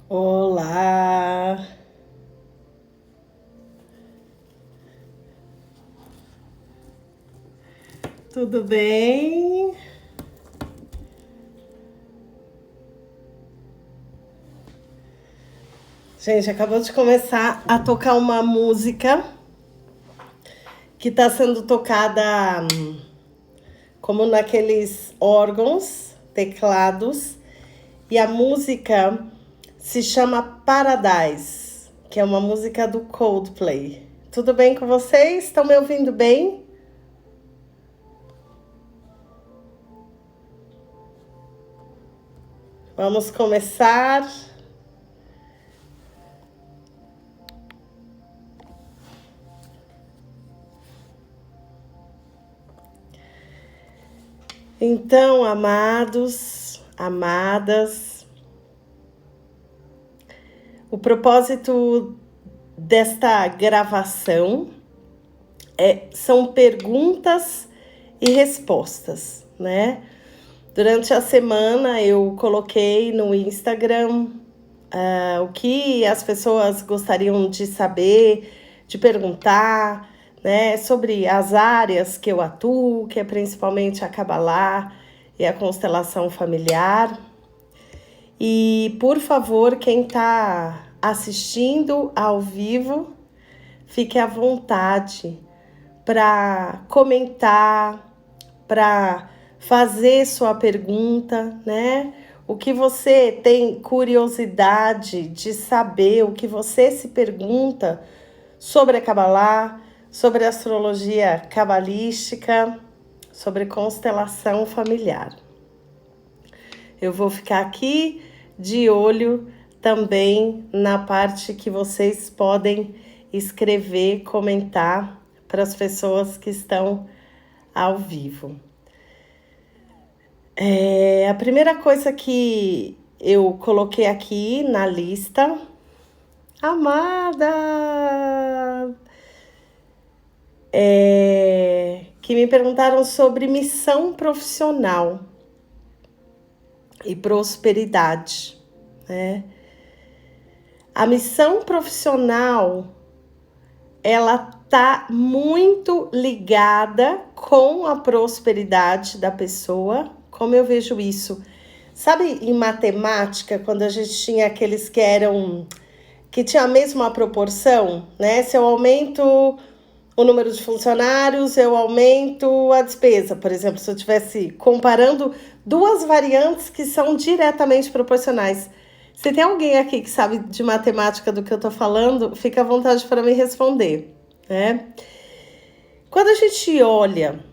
Olá, tudo bem? Gente, acabou de começar a tocar uma música que está sendo tocada como naqueles órgãos, teclados, e a música se chama Paradise, que é uma música do Coldplay. Tudo bem com vocês? Estão me ouvindo bem? Vamos começar. Então, amados, amadas, o propósito desta gravação são perguntas e respostas, né? Durante a semana eu coloquei no Instagram o que as pessoas gostariam de saber, de perguntar, né? Sobre as áreas que eu atuo, que é principalmente a Cabalá e a constelação familiar. E, por favor, quem está assistindo ao vivo, fique à vontade para comentar, para fazer sua pergunta, né? O que você tem curiosidade de saber, o que você se pergunta sobre a Cabalá, sobre a astrologia cabalística, sobre constelação familiar. Eu vou ficar aqui de olho também na parte que vocês podem escrever, comentar para as pessoas que estão ao vivo. A primeira coisa que eu coloquei aqui na lista, amada, que me perguntaram sobre missão profissional e prosperidade, né? A missão profissional, ela tá muito ligada com a prosperidade da pessoa. Como eu vejo isso? Sabe, em matemática, quando a gente tinha aqueles que tinha a mesma proporção, né? Se eu aumento o número de funcionários, eu aumento a despesa. Por exemplo, se eu estivesse comparando duas variantes que são diretamente proporcionais. Se tem alguém aqui que sabe de matemática do que eu estou falando, fica à vontade para me responder, né? Quando a gente olha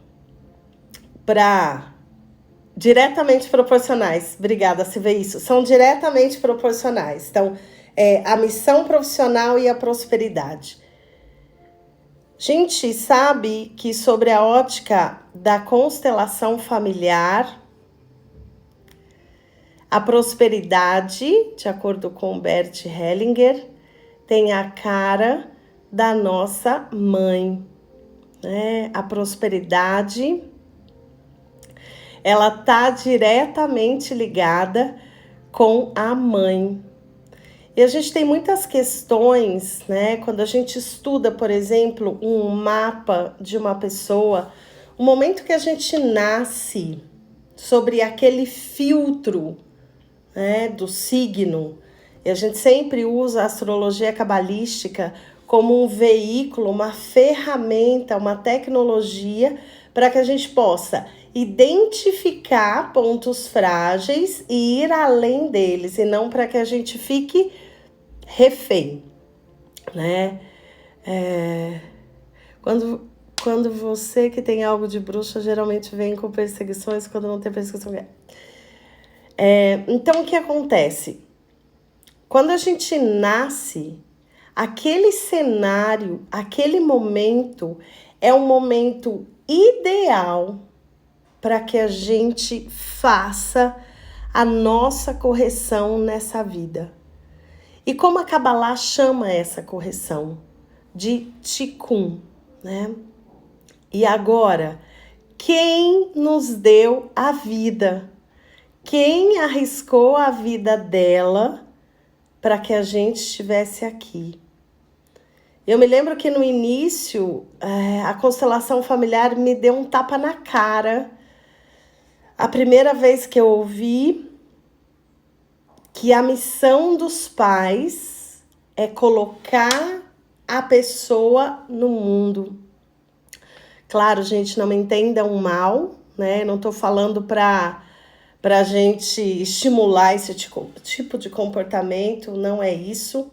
para diretamente proporcionais, obrigada, se vê isso, são diretamente proporcionais. Então, a missão profissional e a prosperidade. A gente sabe que sobre a ótica da constelação familiar, a prosperidade, de acordo com Bert Hellinger, tem a cara da nossa mãe, né? A prosperidade, ela tá diretamente ligada com a mãe. E a gente tem muitas questões, né? Quando a gente estuda, por exemplo, um mapa de uma pessoa, o momento que a gente nasce, sobre aquele filtro, né, do signo, e a gente sempre usa a astrologia cabalística como um veículo, uma ferramenta, uma tecnologia para que a gente possa identificar pontos frágeis e ir além deles, e não para que a gente fique refém, né? Quando você que tem algo de bruxa geralmente vem com perseguições, quando não tem perseguição. Então, o que acontece? Quando a gente nasce, aquele cenário, aquele momento é um momento ideal para que a gente faça a nossa correção nessa vida. E como a Cabalá chama essa correção? De Tikkun, né? E agora, quem nos deu a vida? Quem arriscou a vida dela para que a gente estivesse aqui. Eu me lembro que no início, a constelação familiar me deu um tapa na cara. A primeira vez que eu ouvi que a missão dos pais é colocar a pessoa no mundo. Claro, gente, não me entendam mal, né? Não estou falando para a gente estimular esse tipo de comportamento, não é isso.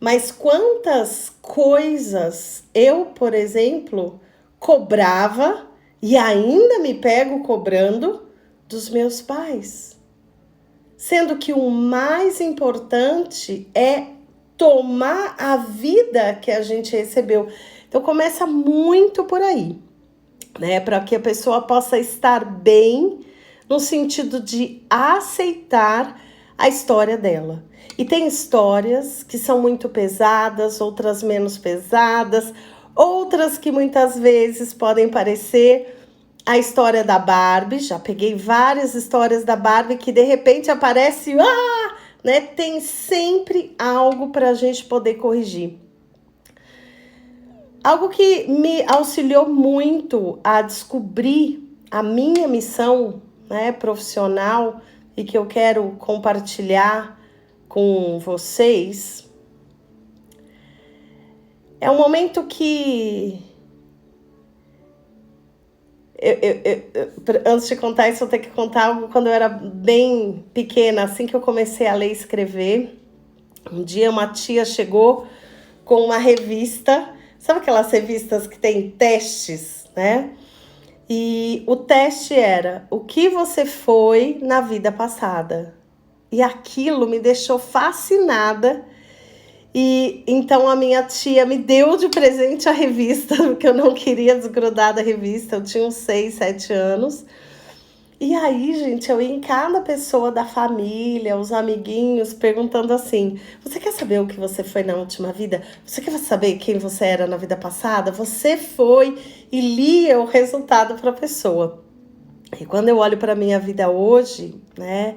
Mas quantas coisas eu, por exemplo, cobrava e ainda me pego cobrando dos meus pais. Sendo que o mais importante é tomar a vida que a gente recebeu. Então começa muito por aí, né? Para que a pessoa possa estar bem no sentido de aceitar a história dela. E tem histórias que são muito pesadas, outras menos pesadas, outras que muitas vezes podem parecer a história da Barbie. Já peguei várias histórias da Barbie que de repente aparece, né? Tem sempre algo para a gente poder corrigir. Algo que me auxiliou muito a descobrir a minha missão, né, profissional, e que eu quero compartilhar com vocês, é um momento que antes de contar isso, eu tenho que contar algo quando eu era bem pequena, assim que eu comecei a ler e escrever. Um dia uma tia chegou com uma revista, sabe aquelas revistas que tem testes, né? E o teste era o que você foi na vida passada. E aquilo me deixou fascinada. E então a minha tia me deu de presente a revista, porque eu não queria desgrudar da revista. Eu tinha uns 6, 7 anos. E aí, gente, eu ia em cada pessoa da família, os amiguinhos, perguntando assim: você quer saber o que você foi na última vida? Você quer saber quem você era na vida passada? Você foi, e lia o resultado para a pessoa. E quando eu olho para a minha vida hoje, né,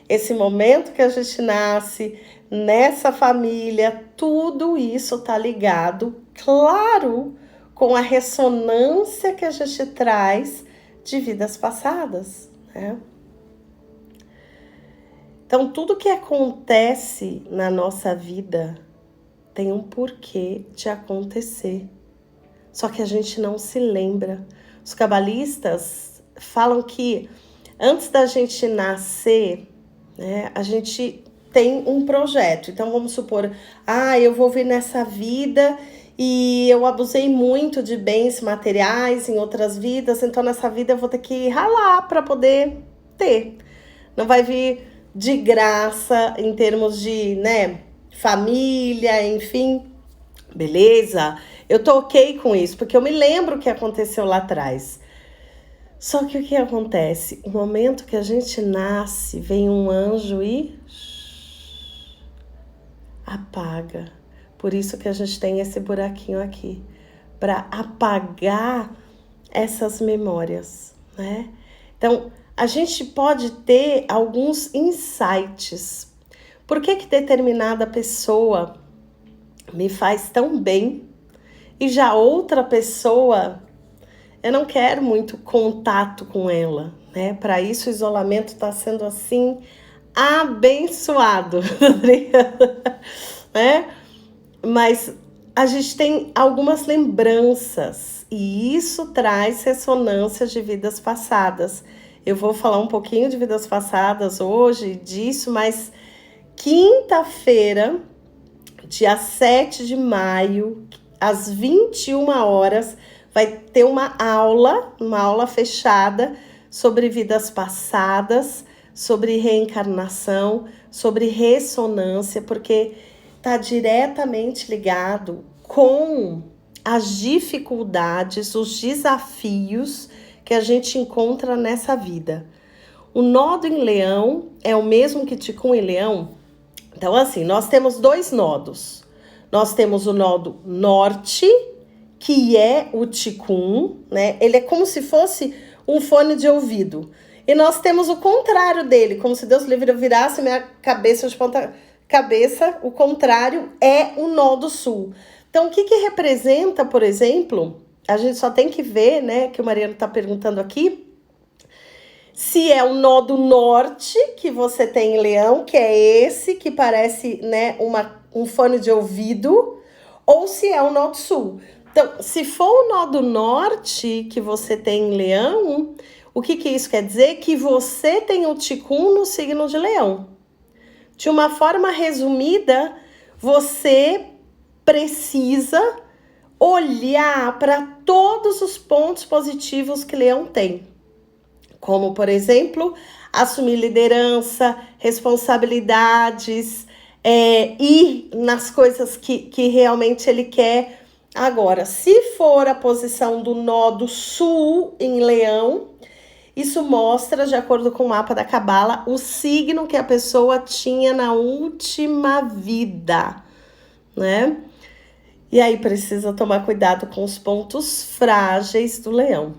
esse momento que a gente nasce, nessa família, tudo isso tá ligado, claro, com a ressonância que a gente traz de vidas passadas, né? Então, tudo que acontece na nossa vida tem um porquê de acontecer. Só que a gente não se lembra. Os cabalistas falam que antes da gente nascer, né, a gente tem um projeto. Então, vamos supor, eu vou vir nessa vida e eu abusei muito de bens materiais em outras vidas, então nessa vida eu vou ter que ralar para poder ter. Não vai vir de graça em termos de, né, família, enfim. Beleza? Eu tô ok com isso, porque eu me lembro o que aconteceu lá atrás. Só que o que acontece? O momento que a gente nasce, vem um anjo e apaga. Por isso que a gente tem esse buraquinho aqui, para apagar essas memórias, né? Então, a gente pode ter alguns insights. Por que determinada pessoa me faz tão bem e já outra pessoa, eu não quero muito contato com ela, né? Para isso o isolamento está sendo assim abençoado, né? Mas a gente tem algumas lembranças e isso traz ressonâncias de vidas passadas. Eu vou falar um pouquinho de vidas passadas hoje disso, mas quinta-feira, dia 7 de maio, às 21 horas, vai ter uma aula fechada sobre vidas passadas, sobre reencarnação, sobre ressonância, porque está diretamente ligado com as dificuldades, os desafios que a gente encontra nessa vida. O nodo em Leão é o mesmo que Ticum em Leão. Então, assim, nós temos 2 nodos. Nós temos o nodo norte, que é o Ticum, né? Ele é como se fosse um fone de ouvido. E nós temos o contrário dele, como se Deus livre eu virasse minha cabeça de ponta cabeça, o contrário, é o nó do sul. Então, o que representa, por exemplo, a gente só tem que ver, né, que o Mariano está perguntando aqui, se é o nó do norte que você tem em Leão, que é esse, que parece, né, um fone de ouvido, ou se é o nó do sul. Então, se for o nó do norte que você tem em Leão, o que isso quer dizer? Que você tem o ticum no signo de Leão. De uma forma resumida, você precisa olhar para todos os pontos positivos que Leão tem. Como, por exemplo, assumir liderança, responsabilidades, ir nas coisas que realmente ele quer. Agora, se for a posição do nó do sul em Leão, isso mostra, de acordo com o mapa da Cabala, o signo que a pessoa tinha na última vida, né? E aí precisa tomar cuidado com os pontos frágeis do Leão.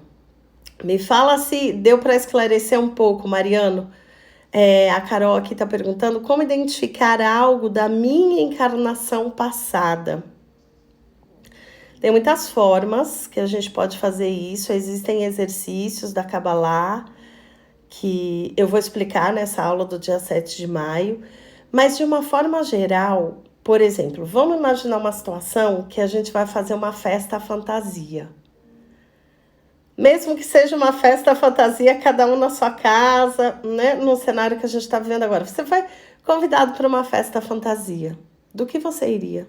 Me fala se deu para esclarecer um pouco, Mariano. A Carol aqui está perguntando como identificar algo da minha encarnação passada. Tem muitas formas que a gente pode fazer isso. Existem exercícios da Kabbalah que eu vou explicar nessa aula do dia 7 de maio. Mas de uma forma geral, por exemplo, vamos imaginar uma situação que a gente vai fazer uma festa fantasia. Mesmo que seja uma festa fantasia, cada um na sua casa, né? No cenário que a gente está vivendo agora. Você foi convidado para uma festa fantasia. Do que você iria?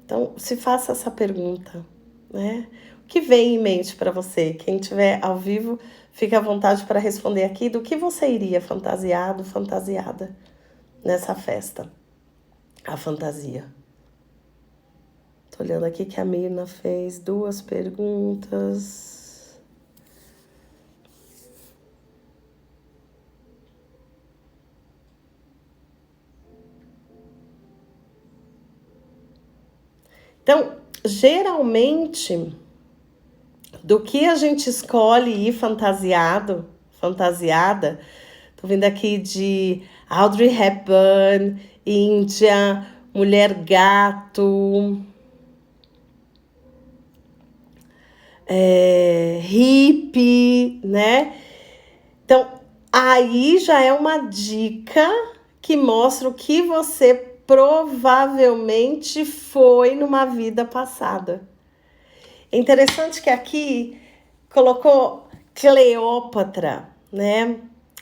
Então, se faça essa pergunta, né? O que vem em mente para você? Quem estiver ao vivo, fique à vontade para responder aqui. Do que você iria fantasiado, fantasiada nessa festa? A fantasia. Tô olhando aqui que a Mirna fez 2 perguntas. Então, geralmente, do que a gente escolhe ir fantasiado, fantasiada, tô vendo aqui de Audrey Hepburn, Índia, Mulher Gato, hippie, né? Então, aí já é uma dica que mostra o que você provavelmente foi numa vida passada. É interessante que aqui colocou Cleópatra, né?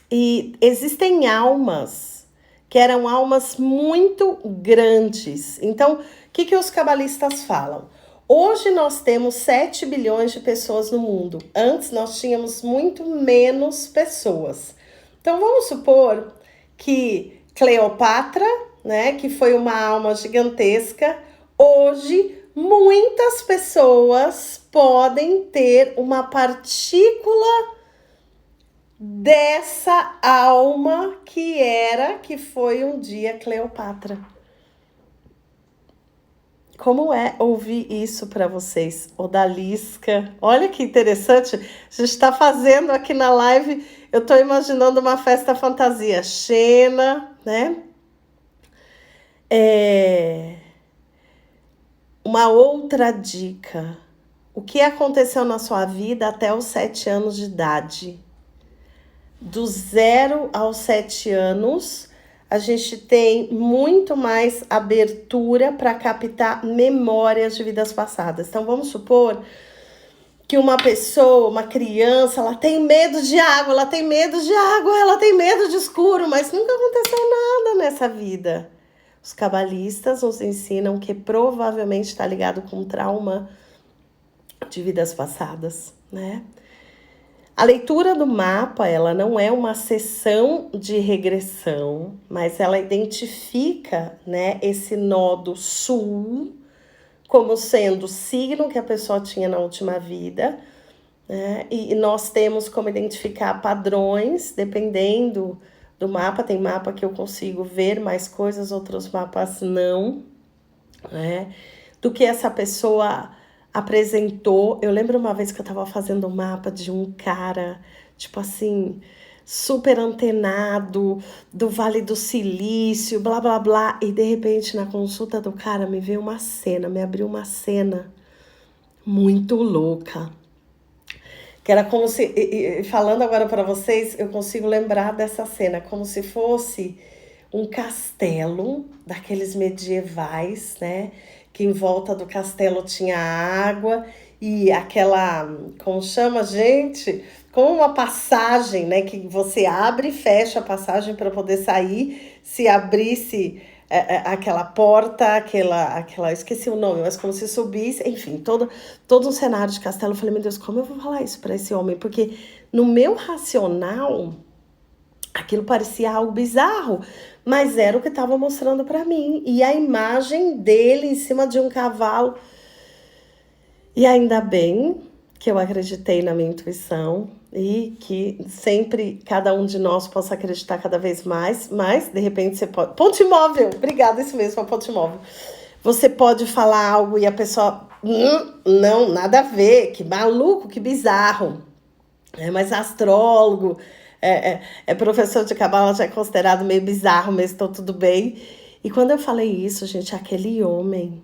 E existem almas que eram almas muito grandes. Então, o que os cabalistas falam? Hoje nós temos 7 bilhões de pessoas no mundo. Antes nós tínhamos muito menos pessoas. Então vamos supor que Cleópatra, né, que foi uma alma gigantesca, hoje muitas pessoas podem ter uma partícula dessa alma que foi um dia Cleópatra. Como é ouvir isso para vocês? Odalisca, olha que interessante, a gente está fazendo aqui na live, eu estou imaginando uma festa fantasia, Xena, né? Uma outra dica, o que aconteceu na sua vida até os 7 anos de idade? Do 0 aos 7 anos, a gente tem muito mais abertura para captar memórias de vidas passadas. Então, vamos supor que uma pessoa, uma criança, ela tem medo de água, ela tem medo de escuro, mas nunca aconteceu nada nessa vida. Os cabalistas nos ensinam que provavelmente está ligado com trauma de vidas passadas, né? A leitura do mapa, ela não é uma sessão de regressão, mas ela identifica, né, esse nó do sul como sendo o signo que a pessoa tinha na última vida, né? E nós temos como identificar padrões, dependendo do mapa. Tem mapa que eu consigo ver mais coisas, outros mapas não, né? Do que essa pessoa apresentou. Eu lembro uma vez que eu tava fazendo um mapa de um cara, tipo assim, super antenado, do Vale do Silício, blá, blá, blá. E, de repente, na consulta do cara, me veio uma cena, me abriu uma cena muito louca. Que era como se, falando agora para vocês, eu consigo lembrar dessa cena, como se fosse um castelo daqueles medievais, né? Que em volta do castelo tinha água e aquela, como chama, gente? Como uma passagem, né? Que você abre e fecha a passagem para poder sair. Se abrisse aquela porta, esqueci o nome, mas como se subisse, enfim, todo um cenário de castelo. Eu falei, meu Deus, como eu vou falar isso para esse homem? Porque no meu racional, aquilo parecia algo bizarro, mas era o que estava mostrando para mim. E a imagem dele em cima de um cavalo. E ainda bem que eu acreditei na minha intuição e que sempre cada um de nós possa acreditar cada vez mais, mas de repente você pode... Ponte Móvel, obrigada, isso mesmo, a Ponte Móvel. Você pode falar algo e a pessoa, não, nada a ver, que maluco, que bizarro. Mas astrólogo, professor de cabala, já é considerado meio bizarro, mas estou tudo bem. E quando eu falei isso, gente, aquele homem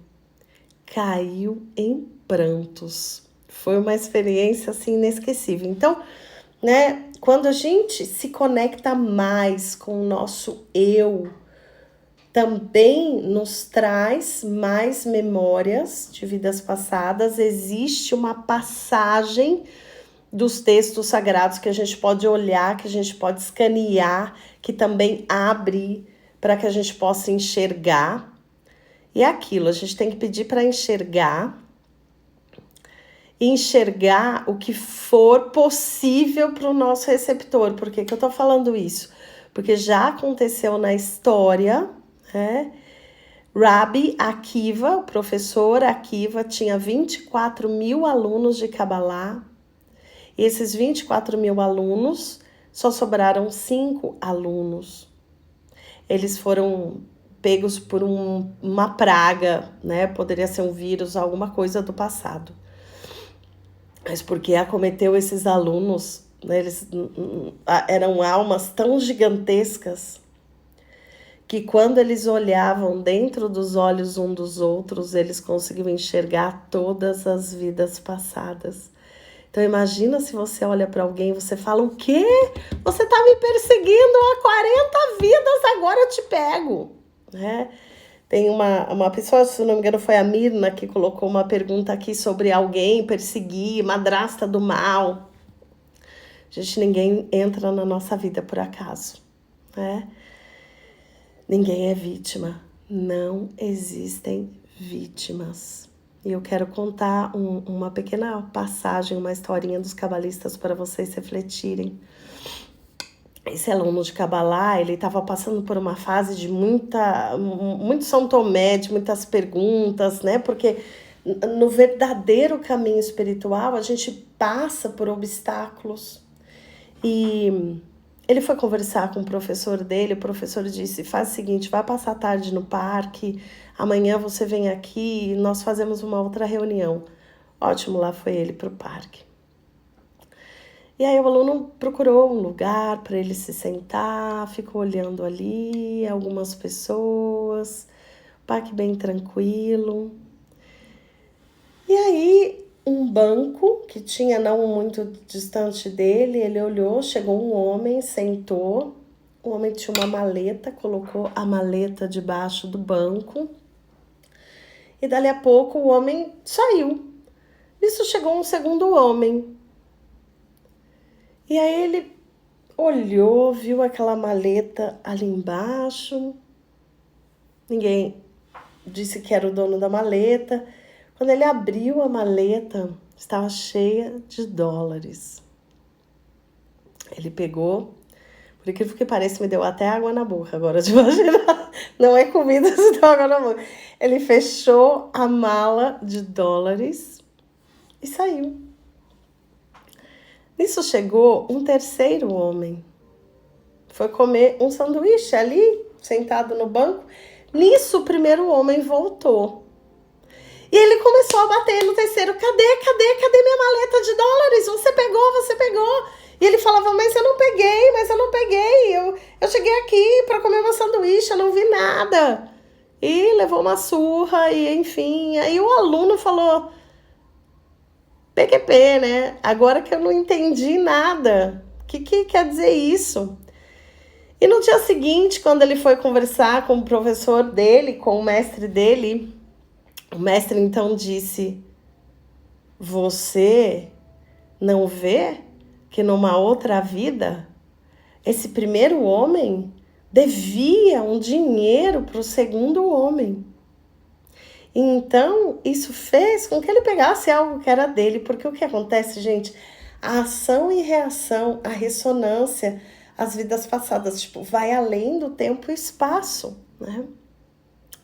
caiu em prantos. Foi uma experiência assim inesquecível. Então, né, quando a gente se conecta mais com o nosso eu, também nos traz mais memórias de vidas passadas. Existe uma passagem dos textos sagrados que a gente pode olhar, que a gente pode escanear, que também abre para que a gente possa enxergar. E é aquilo, a gente tem que pedir para enxergar o que for possível para o nosso receptor. Por que eu estou falando isso? Porque já aconteceu na história, né? Rabbi Akiva, o professor Akiva, tinha 24 mil alunos de Kabbalah. E esses 24 mil alunos, só sobraram 5 alunos. Eles foram pegos por uma praga, né? Poderia ser um vírus, alguma coisa do passado. Mas porque acometeu esses alunos, né? Eles eram almas tão gigantescas que quando eles olhavam dentro dos olhos um dos outros, eles conseguiam enxergar todas as vidas passadas. Então imagina se você olha para alguém e você fala, o quê? Você tá me perseguindo há 40 vidas, agora eu te pego. Né? Tem uma pessoa, se não me engano foi a Mirna, que colocou uma pergunta aqui sobre alguém perseguir, madrasta do mal. Gente, ninguém entra na nossa vida por acaso. Né? Ninguém é vítima. Não existem vítimas. E eu quero contar uma pequena passagem, uma historinha dos cabalistas para vocês refletirem. Esse aluno de Kabbalah, ele estava passando por uma fase de muito São Tomé, de muitas perguntas, né? Porque no verdadeiro caminho espiritual, a gente passa por obstáculos. E ele foi conversar com o professor dele, o professor disse, faz o seguinte, vai passar a tarde no parque, amanhã você vem aqui e nós fazemos uma outra reunião. Ótimo, lá foi ele para o parque. E aí o aluno procurou um lugar para ele se sentar, ficou olhando ali, algumas pessoas, parque bem tranquilo. E aí um banco que tinha não muito distante dele, ele olhou, chegou um homem, sentou. O homem tinha uma maleta, colocou a maleta debaixo do banco. E dali a pouco o homem saiu. Nisso chegou um segundo homem. E aí ele olhou, viu aquela maleta ali embaixo. Ninguém disse que era o dono da maleta. Quando ele abriu a maleta, estava cheia de dólares. Ele pegou, por incrível que pareça, me deu até água na boca agora de imaginar. Não é comida, se deu água na boca. Ele fechou a mala de dólares e saiu. Nisso chegou um terceiro homem. Foi comer um sanduíche ali, sentado no banco. Nisso o primeiro homem voltou. E ele começou a bater no terceiro. Cadê minha maleta de dólares? Você pegou. E ele falava, mas eu não peguei, eu cheguei aqui para comer meu sanduíche, eu não vi nada. E levou uma surra, e enfim. Aí o aluno falou, PQP, né? Agora que eu não entendi nada. O que quer dizer isso? E no dia seguinte, quando ele foi conversar com o professor dele, com o mestre dele, o mestre então disse, você não vê que numa outra vida, esse primeiro homem devia um dinheiro para o segundo homem. Então, isso fez com que ele pegasse algo que era dele, porque o que acontece, gente? A ação e reação, a ressonância, as vidas passadas, tipo, vai além do tempo e espaço, né?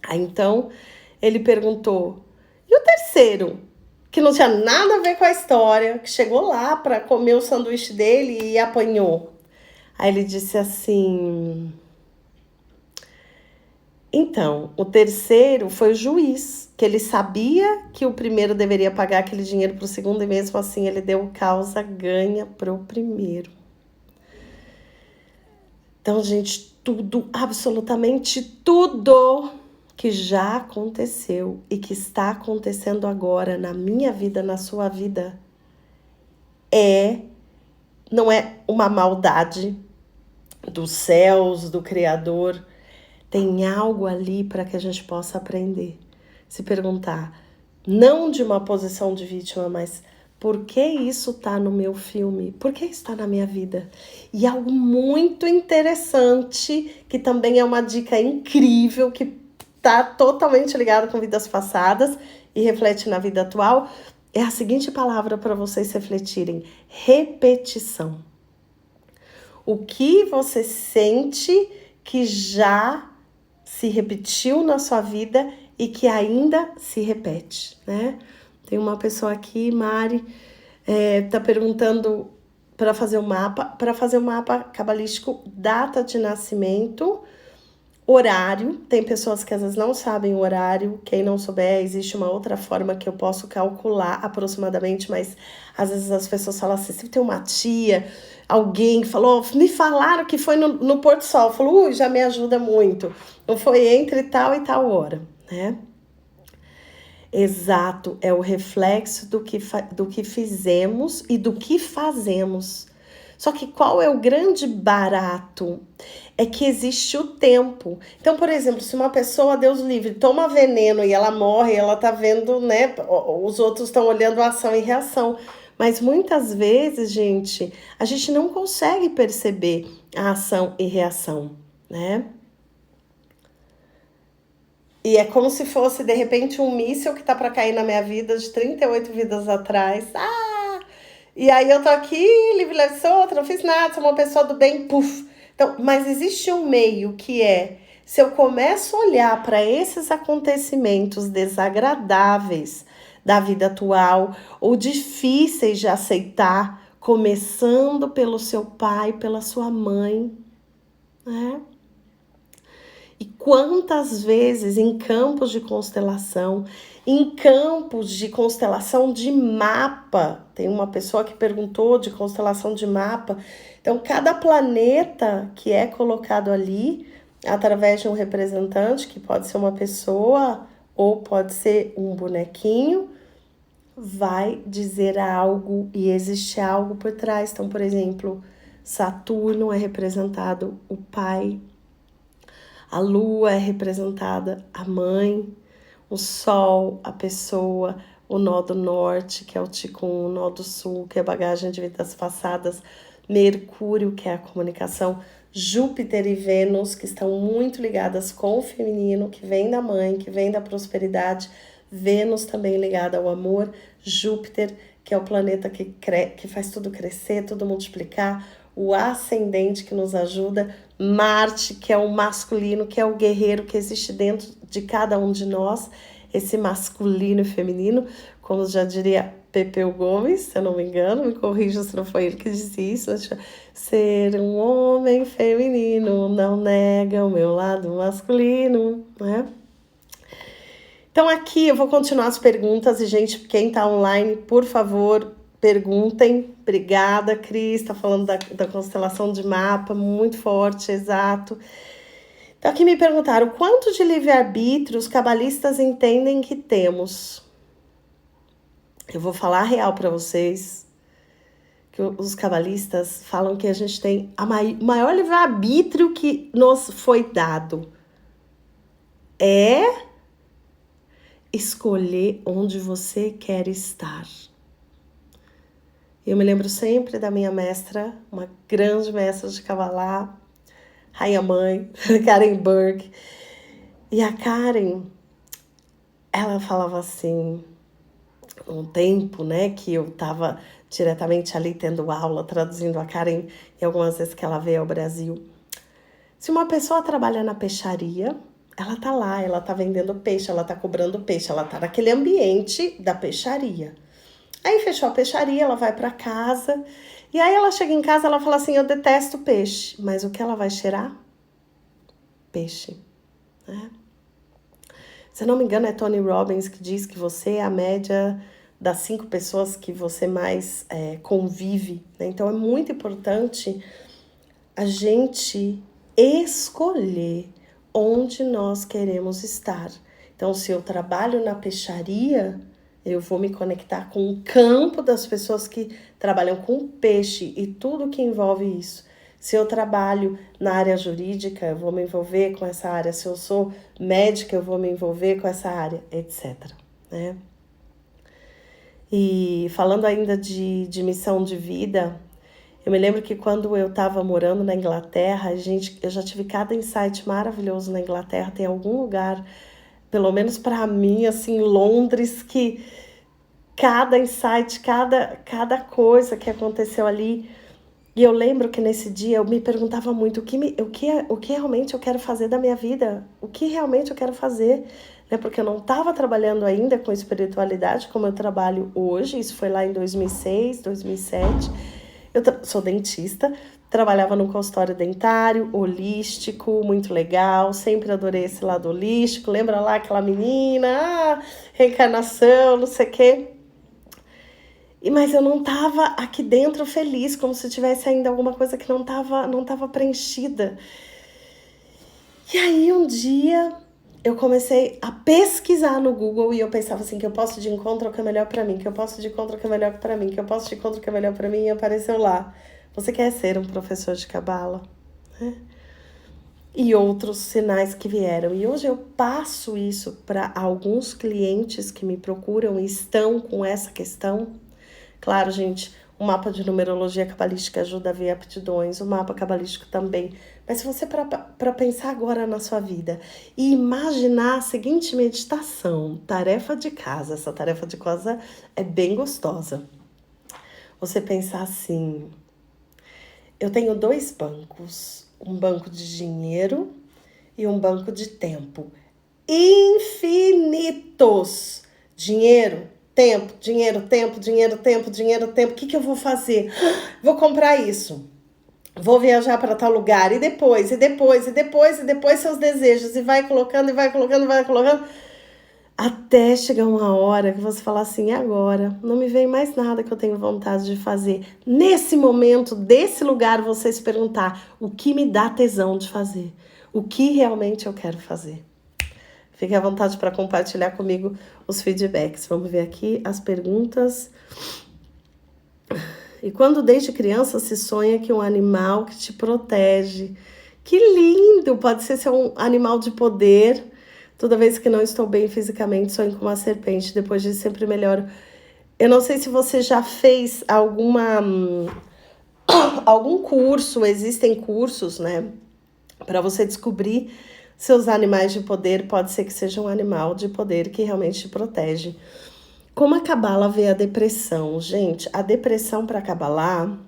Aí, então, ele perguntou, e o terceiro? Que não tinha nada a ver com a história, que chegou lá para comer o sanduíche dele e apanhou. Aí ele disse assim, então, o terceiro foi o juiz, que ele sabia que o primeiro deveria pagar aquele dinheiro para o segundo e mesmo assim ele deu causa ganha para o primeiro. Então, gente, tudo, absolutamente tudo que já aconteceu e que está acontecendo agora na minha vida, na sua vida, não é uma maldade dos céus, do Criador. Tem algo ali para que a gente possa aprender. Se perguntar, não de uma posição de vítima, mas por que isso está no meu filme? Por que está na minha vida? E algo muito interessante, que também é uma dica incrível, que está totalmente ligado com vidas passadas e reflete na vida atual, é a seguinte palavra para vocês refletirem: repetição. O que você sente que já se repetiu na sua vida e que ainda se repete, né? Tem uma pessoa aqui, Mari, tá perguntando para fazer um mapa cabalístico, data de nascimento, horário. Tem pessoas que às vezes não sabem o horário. Quem não souber, existe uma outra forma que eu posso calcular aproximadamente, mas às vezes as pessoas falam assim, se tem uma tia, alguém falou, me falaram que foi no pôr do sol, falou, já me ajuda muito. Não foi entre tal e tal hora, né? Exato, é o reflexo do que fizemos e do que fazemos. Só que qual é o grande barato? É que existe o tempo. Então, por exemplo, se uma pessoa, Deus livre, toma veneno e ela morre, ela tá vendo, né? Os outros estão olhando a ação e reação. Mas muitas vezes, gente, a gente não consegue perceber a ação e reação, né? E é como se fosse, de repente, um míssil que tá para cair na minha vida de 38 vidas atrás. E aí eu tô aqui, livre, leve, solta, não fiz nada, sou uma pessoa do bem, puf. Então, mas existe um meio que é, se eu começo a olhar para esses acontecimentos desagradáveis da vida atual ou difíceis de aceitar, começando pelo seu pai, pela sua mãe, né? E quantas vezes em campos de constelação de mapa, tem uma pessoa que perguntou de constelação de mapa, então cada planeta que é colocado ali, através de um representante, que pode ser uma pessoa ou pode ser um bonequinho, vai dizer algo e existe algo por trás. Então, por exemplo, Saturno é representado o pai, a lua é representada a mãe, o sol, a pessoa, o nó do norte, que é o Ticum, o nó do sul, que é a bagagem de vidas passadas, Mercúrio, que é a comunicação, Júpiter e Vênus, que estão muito ligadas com o feminino, que vem da mãe, que vem da prosperidade, Vênus também ligada ao amor, Júpiter, que é o planeta que faz tudo crescer, tudo multiplicar, o ascendente que nos ajuda, Marte, que é o masculino, que é o guerreiro que existe dentro de cada um de nós, esse masculino e feminino, como já diria Pepeu Gomes, se eu não me engano, me corrija se não foi ele que disse isso, mas ser um homem feminino não nega o meu lado masculino, né? Então aqui eu vou continuar as perguntas e, gente, quem tá online, por favor, perguntem. Obrigada, Cris. Está falando da constelação de mapa, muito forte, exato. Então, aqui me perguntaram, quanto de livre-arbítrio os cabalistas entendem que temos? Eu vou falar a real para vocês, que os cabalistas falam que a gente tem o maior livre-arbítrio que nos foi dado. É escolher onde você quer estar. Eu me lembro sempre da minha mestra, uma grande mestra de Kabbalah, Rainha Mãe, Karen Burke. E a Karen, ela falava assim, um tempo, né, que eu estava diretamente ali tendo aula, traduzindo a Karen, e algumas vezes que ela veio ao Brasil. Se uma pessoa trabalha na peixaria, ela tá lá, ela tá vendendo peixe, ela tá cobrando peixe, ela tá naquele ambiente da peixaria. Aí fechou a peixaria, ela vai para casa, e aí ela chega em casa, ela fala assim, eu detesto peixe, mas o que ela vai cheirar? Peixe, né? Se não me engano, é Tony Robbins que diz que você é a média das 5 pessoas que você mais convive, né? Então é muito importante a gente escolher onde nós queremos estar. Então, se eu trabalho na peixaria, eu vou me conectar com o campo das pessoas que trabalham com peixe e tudo que envolve isso. Se eu trabalho na área jurídica, eu vou me envolver com essa área. Se eu sou médica, eu vou me envolver com essa área, etc. Né? E falando ainda de missão de vida, eu me lembro que quando eu estava morando na Inglaterra, eu já tive cada insight maravilhoso na Inglaterra. Tem algum lugar, pelo menos para mim, assim, Londres, que cada insight, cada coisa que aconteceu ali. E eu lembro que nesse dia eu me perguntava muito o que realmente eu quero fazer da minha vida, o que realmente eu quero fazer, né? Porque eu não estava trabalhando ainda com espiritualidade como eu trabalho hoje, isso foi lá em 2006, 2007. Eu sou dentista, trabalhava num consultório dentário, holístico, muito legal, sempre adorei esse lado holístico. Lembra lá aquela menina, reencarnação, não sei o quê. Mas eu não estava aqui dentro feliz, como se tivesse ainda alguma coisa que não tava preenchida. E aí um dia eu comecei a pesquisar no Google e eu pensava assim, que eu posso de encontro o que é melhor para mim, que eu posso de encontro o que é melhor para mim, que eu posso de encontro o que é melhor para mim, e apareceu lá. Você quer ser um professor de Cabala? E outros sinais que vieram. E hoje eu passo isso para alguns clientes que me procuram e estão com essa questão. Claro, gente, o mapa de numerologia cabalística ajuda a ver aptidões, o mapa cabalístico também. Mas se você para pensar agora na sua vida e imaginar a seguinte meditação, tarefa de casa, essa tarefa de casa é bem gostosa. Você pensar assim, eu tenho 2 bancos, um banco de dinheiro e um banco de tempo. Infinitos! Dinheiro, tempo, dinheiro, tempo, dinheiro, tempo, dinheiro, tempo. O que eu vou fazer? Vou comprar isso. Vou viajar para tal lugar. E depois seus desejos. E vai colocando, e vai colocando, e vai colocando. Até chegar uma hora que você fala assim, agora não me vem mais nada que eu tenho vontade de fazer. Nesse momento, desse lugar, você se perguntar o que me dá tesão de fazer. O que realmente eu quero fazer. Fique à vontade para compartilhar comigo os feedbacks. Vamos ver aqui as perguntas. E quando desde criança se sonha que um animal que te protege. Que lindo! Pode ser um animal de poder. Toda vez que não estou bem fisicamente, sonho com uma serpente. Depois disso, sempre melhoro. Eu não sei se você já fez algum curso. Existem cursos, né? Para você descobrir seus animais de poder. Pode ser que seja um animal de poder que realmente te protege. Como a Cabala vê a depressão? Gente, a depressão para a Cabala,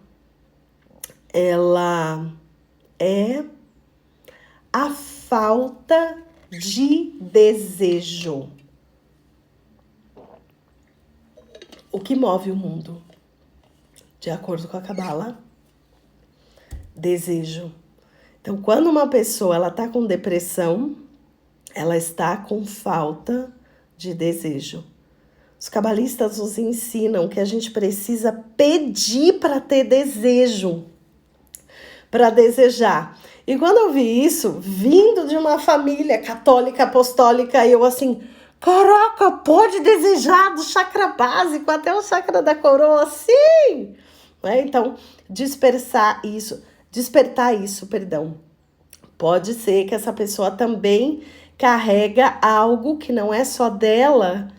ela é a falta de desejo. O que move o mundo? De acordo com a Cabala, desejo. Então, quando uma pessoa ela está com depressão, ela está com falta de desejo. Os cabalistas nos ensinam que a gente precisa pedir para ter desejo, para desejar. E quando eu vi isso, vindo de uma família católica, apostólica, eu assim, caraca, pode desejar do chakra básico até o chakra da coroa, sim! Então, despertar isso, perdão. Pode ser que essa pessoa também carrega algo que não é só dela.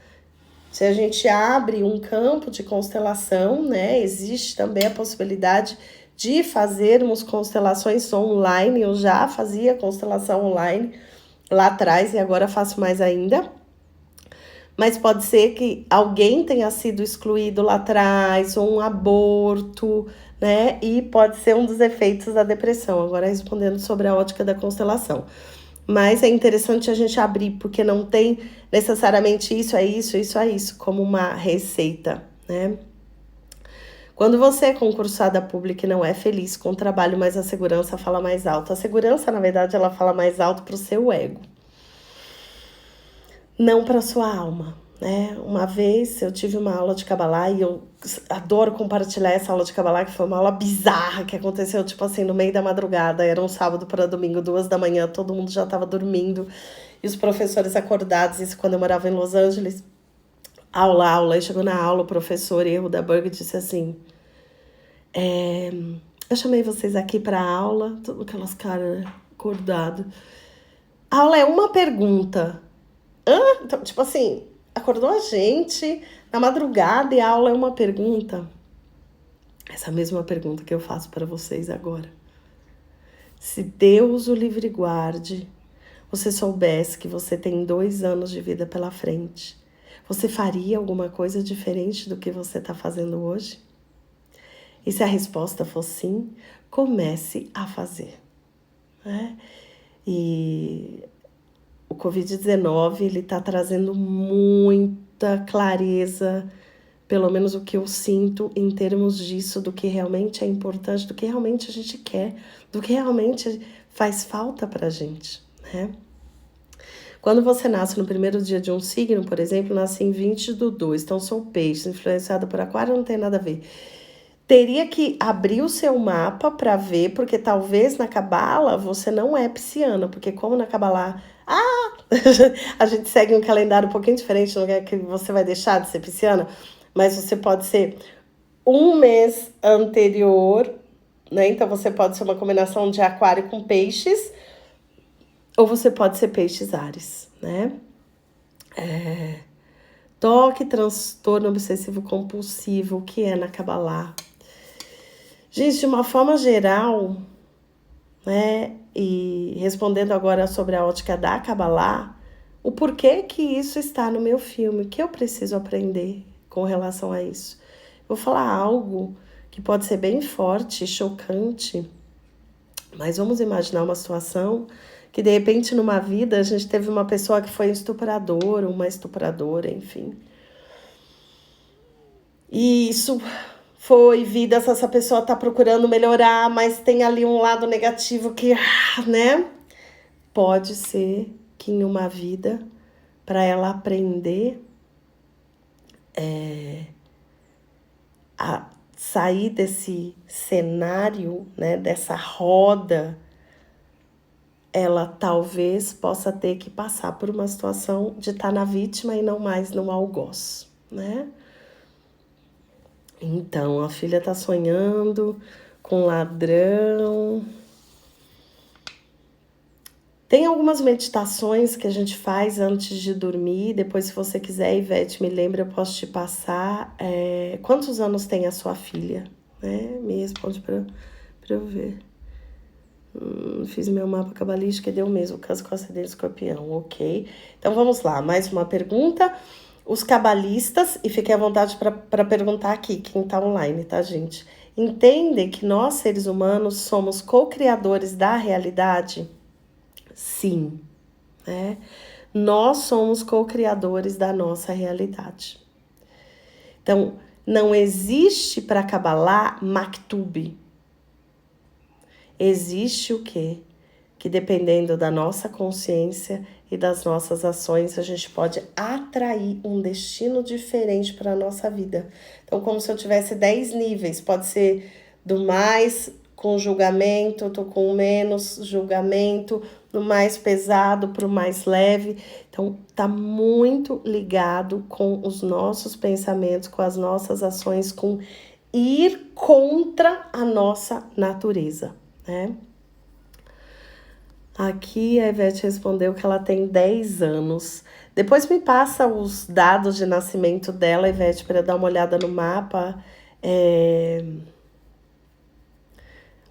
Se a gente abre um campo de constelação, né, existe também a possibilidade de fazermos constelações online. Eu já fazia constelação online lá atrás e agora faço mais ainda. Mas pode ser que alguém tenha sido excluído lá atrás, ou um aborto, né? E pode ser um dos efeitos da depressão. Agora respondendo sobre a ótica da constelação. Mas é interessante a gente abrir, porque não tem necessariamente isso, como uma receita, né? Quando você é concursada pública e não é feliz com o trabalho, mas a segurança fala mais alto. A segurança, na verdade, ela fala mais alto para o seu ego, não para sua alma, né? Uma vez eu tive uma aula de Kabbalah e eu adoro compartilhar essa aula de Kabbalah, que foi uma aula bizarra que aconteceu, tipo assim, no meio da madrugada. Era um sábado para domingo, 2 da manhã, todo mundo já estava dormindo e os professores acordados. Isso quando eu morava em Los Angeles. Aula, e chegou na aula o professor Erro da Berg disse assim, eu chamei vocês aqui para aula, tudo aquelas caras acordadas. A aula é uma pergunta. Então, tipo assim, acordou a gente na madrugada e a aula é uma pergunta. Essa mesma pergunta que eu faço para vocês agora. Se Deus o livre e guarde, você soubesse que você tem 2 anos de vida pela frente, você faria alguma coisa diferente do que você está fazendo hoje? E se a resposta for sim, comece a fazer, né? E o Covid-19, ele está trazendo muita clareza, pelo menos o que eu sinto em termos disso, do que realmente é importante, do que realmente a gente quer, do que realmente faz falta pra gente, né? Quando você nasce no primeiro dia de um signo, por exemplo, nasce em 20/2, então sou peixe, influenciado por aquário, não tem nada a ver. Teria que abrir o seu mapa para ver, porque talvez na Cabala você não é pisciana, porque como na Cabala, a gente segue um calendário um pouquinho diferente, não é que você vai deixar de ser pisciana, mas você pode ser um mês anterior, né? Então você pode ser uma combinação de aquário com peixes, ou você pode ser peixes Áries, né? Toque, transtorno obsessivo compulsivo, o que é na Kabbalah? Gente, de uma forma geral, né, e respondendo agora sobre a ótica da Kabbalah, o porquê que isso está no meu filme, o que eu preciso aprender com relação a isso. Vou falar algo que pode ser bem forte, chocante, mas vamos imaginar uma situação que de repente numa vida a gente teve uma pessoa que foi estuprador, uma estupradora, enfim. E isso foi vida, essa pessoa tá procurando melhorar, mas tem ali um lado negativo que, né? Pode ser que em uma vida, para ela aprender a sair desse cenário, né, dessa roda, ela talvez possa ter que passar por uma situação de estar na vítima e não mais no algoz, né? Então, a filha tá sonhando com ladrão. Tem algumas meditações que a gente faz antes de dormir. Depois, se você quiser, Ivete, me lembra, eu posso te passar. Quantos anos tem a sua filha? Né? Me responde para eu ver. Fiz meu mapa cabalístico e deu mesmo, caso com acidente de escorpião, ok. Então vamos lá, mais uma pergunta. Os cabalistas, e fiquem à vontade para perguntar aqui, quem está online, tá, gente? Entendem que nós, seres humanos, somos co-criadores da realidade? Sim, né? Nós somos co-criadores da nossa realidade. Então, não existe para Kabbalah Maktub. Existe o quê? Que dependendo da nossa consciência, e das nossas ações, a gente pode atrair um destino diferente para a nossa vida. Então, como se eu tivesse 10 níveis, pode ser do mais com julgamento, eu tô com menos julgamento, do mais pesado para o mais leve. Então, tá muito ligado com os nossos pensamentos, com as nossas ações, com ir contra a nossa natureza, né? Aqui a Ivete respondeu que ela tem 10 anos. Depois me passa os dados de nascimento dela, Ivete, para dar uma olhada no mapa.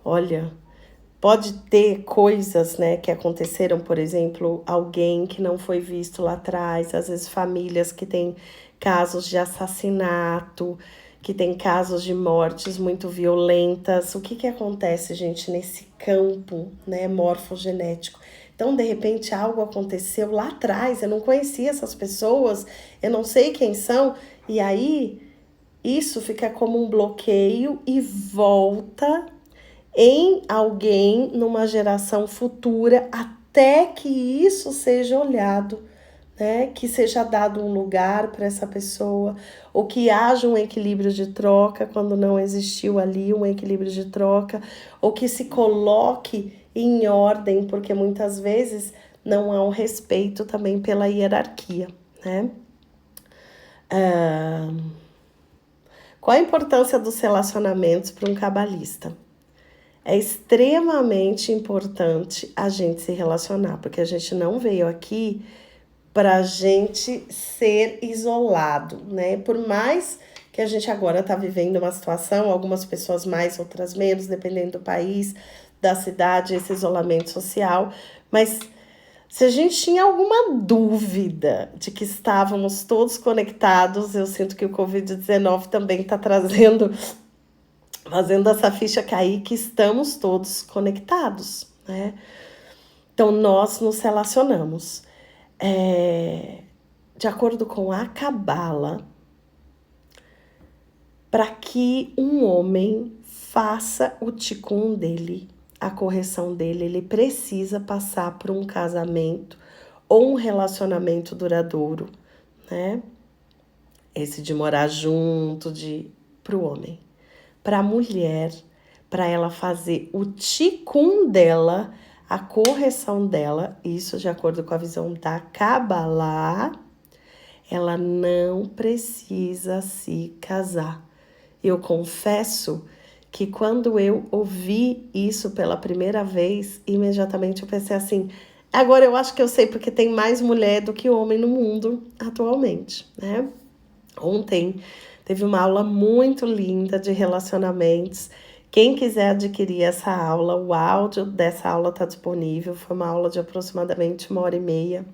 Olha, pode ter coisas, né, que aconteceram, por exemplo, alguém que não foi visto lá atrás, às vezes famílias que têm casos de assassinato, que têm casos de mortes muito violentas. O que acontece, gente, nesse campo, né, morfogenético? Então, de repente, algo aconteceu lá atrás, eu não conhecia essas pessoas, eu não sei quem são, e aí isso fica como um bloqueio e volta em alguém numa geração futura até que isso seja olhado, né? Que seja dado um lugar para essa pessoa, ou que haja um equilíbrio de troca quando não existiu ali um equilíbrio de troca, ou que se coloque em ordem, porque muitas vezes não há um respeito também pela hierarquia, né? Qual a importância dos relacionamentos para um cabalista? É extremamente importante a gente se relacionar, porque a gente não veio aqui para a gente ser isolado, né? Por mais que a gente agora está vivendo uma situação, algumas pessoas mais, outras menos, dependendo do país, da cidade, esse isolamento social, mas se a gente tinha alguma dúvida de que estávamos todos conectados, eu sinto que o Covid-19 também está fazendo essa ficha cair, que estamos todos conectados, né? Então, nós nos relacionamos. De acordo com a Cabala, para que um homem faça o tikkun dele, a correção dele, ele precisa passar por um casamento ou um relacionamento duradouro, né? Esse de morar junto, para o homem. Para a mulher, para ela fazer o tikkun dela, a correção dela, isso de acordo com a visão da Kabbalah, ela não precisa se casar. Eu confesso que quando eu ouvi isso pela primeira vez, imediatamente eu pensei assim, agora eu acho que eu sei porque tem mais mulher do que homem no mundo atualmente, né? Ontem teve uma aula muito linda de relacionamentos. Quem quiser adquirir essa aula, o áudio dessa aula está disponível. Foi uma aula de aproximadamente 1h30.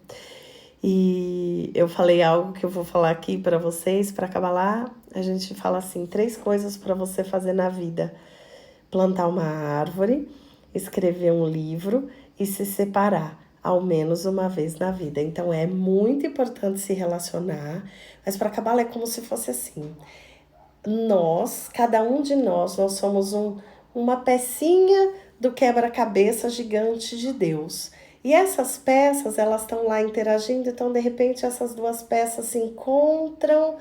E eu falei algo que eu vou falar aqui para vocês, para Kabbalah. A gente fala assim, 3 coisas para você fazer na vida. Plantar uma árvore, escrever um livro e se separar, ao menos uma vez na vida. Então, é muito importante se relacionar, mas para Kabbalah é como se fosse assim. Cada um de nós somos uma pecinha do quebra-cabeça gigante de Deus. E essas peças, elas estão lá interagindo, então, de repente, essas 2 peças se encontram,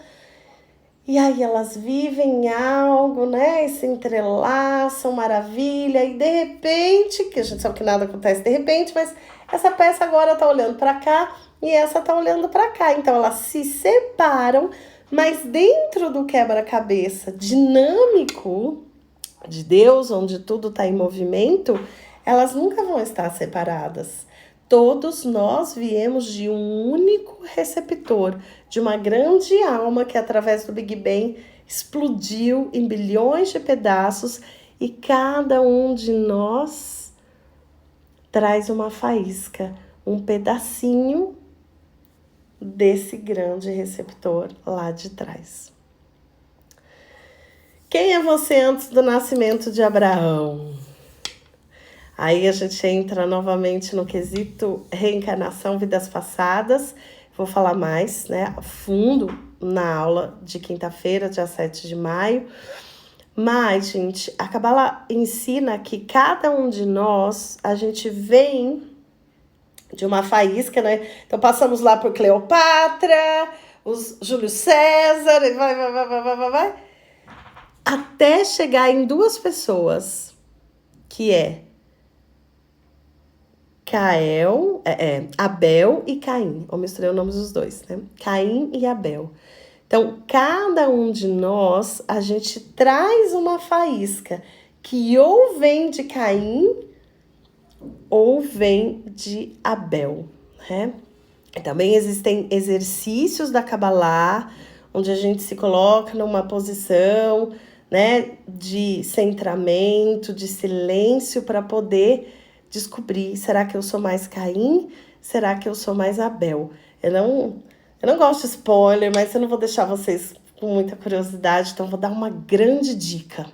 e aí elas vivem algo, né? E se entrelaçam, maravilha, e de repente, que a gente sabe que nada acontece de repente, mas essa peça agora tá olhando para cá e essa tá olhando para cá. Então elas se separam, mas dentro do quebra-cabeça dinâmico de Deus, onde tudo está em movimento, elas nunca vão estar separadas. Todos nós viemos de um único receptor, de uma grande alma que, através do Big Bang, explodiu em bilhões de pedaços, e cada um de nós traz uma faísca, um pedacinho desse grande receptor lá de trás. Quem é você antes do nascimento de Abraão? Aí a gente entra novamente no quesito reencarnação, vidas passadas. Vou falar mais, né, a fundo na aula de quinta-feira, dia 7 de maio. Mas, gente, a Kabbalah ensina que cada um de nós, a gente vem de uma faísca, né? Então passamos lá por Cleopatra, os Júlio César, e vai, até chegar em duas pessoas, que é Abel e Caim. Eu misturei os nomes dos dois, né? Caim e Abel. Então, cada um de nós, a gente traz uma faísca que ou vem de Caim ou vem de Abel, né? Também existem exercícios da Kabbalah, onde a gente se coloca numa posição, né, de centramento, de silêncio, para poder descobrir, será que eu sou mais Caim? Será que eu sou mais Abel? Eu não gosto de spoiler, mas eu não vou deixar vocês com muita curiosidade, então vou dar uma grande dica.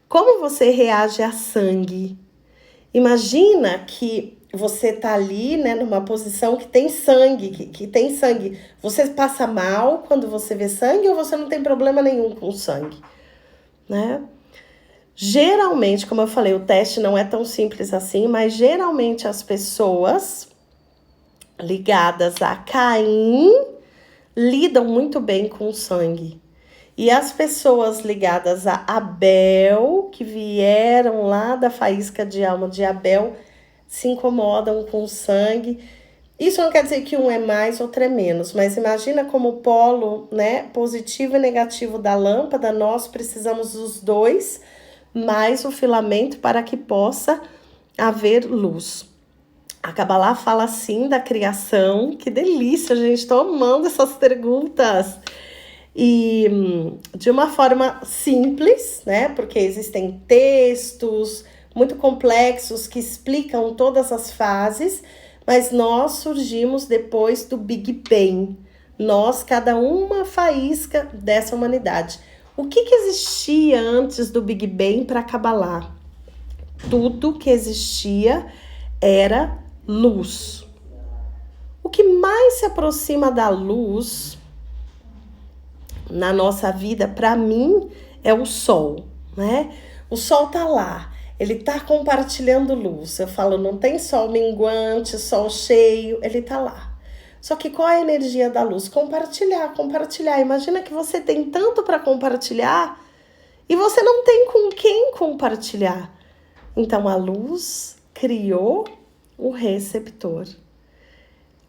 Como você reage a sangue? Imagina que você tá ali, né, numa posição que tem sangue, que tem sangue. Você passa mal quando você vê sangue ou você não tem problema nenhum com sangue, né? Geralmente, como eu falei, o teste não é tão simples assim, mas geralmente as pessoas ligadas a Caim lidam muito bem com sangue. E as pessoas ligadas a Abel, que vieram lá da faísca de alma de Abel, se incomodam com sangue. Isso não quer dizer que um é mais, outro é menos, mas imagina como o polo, né, positivo e negativo da lâmpada, nós precisamos dos dois, mais o filamento para que possa haver luz. A Kabbalah fala assim da criação, que delícia, gente, estou amando essas perguntas. E de uma forma simples, né? Porque existem textos muito complexos que explicam todas as fases, mas nós surgimos depois do Big Bang. Nós, cada uma faísca dessa humanidade. O que existia antes do Big Bang para Kabbalah? Tudo que existia era luz. O que mais se aproxima da luz na nossa vida, para mim, é o sol, né? O sol tá lá, ele tá compartilhando luz. Eu falo, não tem sol minguante, sol cheio, ele tá lá. Só que qual é a energia da luz? Compartilhar, compartilhar. Imagina que você tem tanto para compartilhar e você não tem com quem compartilhar. Então a luz criou o receptor.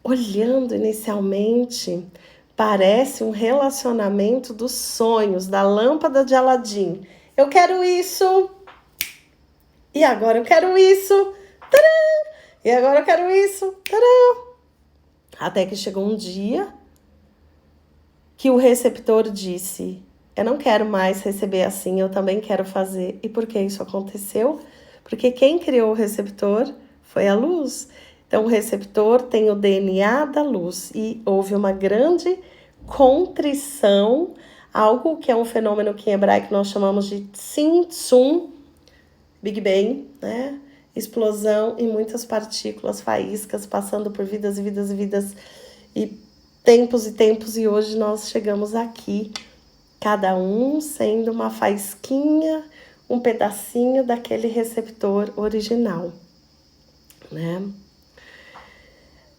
Olhando inicialmente, parece um relacionamento dos sonhos, da lâmpada de Aladim. Eu quero isso. E agora eu quero isso. Tcharam! E agora eu quero isso. Tcharam! Até que chegou um dia que o receptor disse: eu não quero mais receber assim, eu também quero fazer. E por que isso aconteceu? Porque quem criou o receptor foi a luz. Então, o receptor tem o DNA da luz e houve uma grande contrição, algo que é um fenômeno que em hebraico nós chamamos de Tzimtzum, Big Bang, né? Explosão em muitas partículas, faíscas, passando por vidas e vidas e vidas e tempos, e hoje nós chegamos aqui, cada um sendo uma faísquinha, um pedacinho daquele receptor original, né?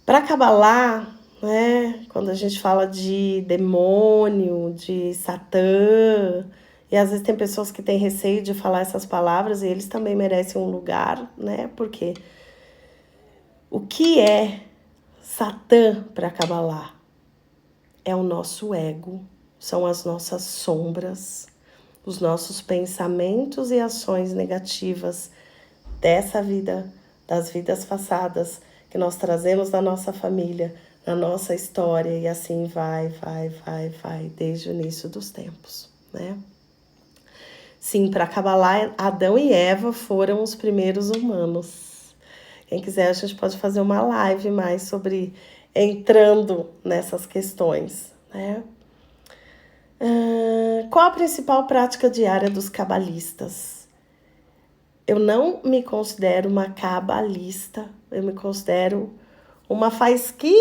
Para Kabbalah, né, quando a gente fala de demônio, de Satã, e às vezes tem pessoas que têm receio de falar essas palavras e eles também merecem um lugar, né? Porque o que é Satã para Kabbalah? É o nosso ego, são as nossas sombras, os nossos pensamentos e ações negativas dessa vida, das vidas passadas, que nós trazemos da nossa família, na nossa história, e assim vai, desde o início dos tempos, né? Sim, para Kabbalah, Adão e Eva foram os primeiros humanos. Quem quiser, a gente pode fazer uma live mais sobre entrando nessas questões, né? Qual a principal prática diária dos cabalistas? Eu não me considero uma cabalista, eu me considero uma faisquinha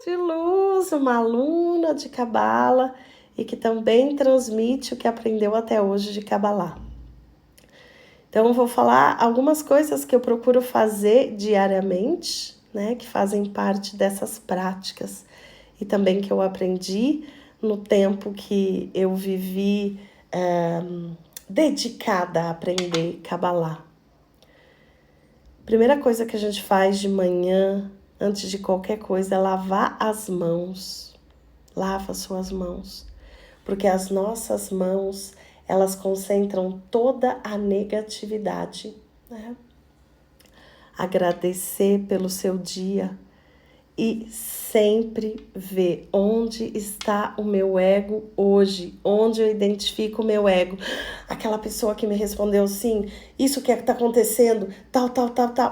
de luz, uma aluna de cabala e que também transmite o que aprendeu até hoje de Kabbalah. Então, eu vou falar algumas coisas que eu procuro fazer diariamente, né? Que fazem parte dessas práticas e também que eu aprendi no tempo que eu vivi dedicada a aprender Kabbalah. Primeira coisa que a gente faz de manhã, antes de qualquer coisa, é lavar as mãos. Lava suas mãos, porque as nossas mãos, elas concentram toda a negatividade, né? Agradecer pelo seu dia e sempre ver onde está o meu ego hoje, onde eu identifico o meu ego. Aquela pessoa que me respondeu sim, isso que está acontecendo, tal.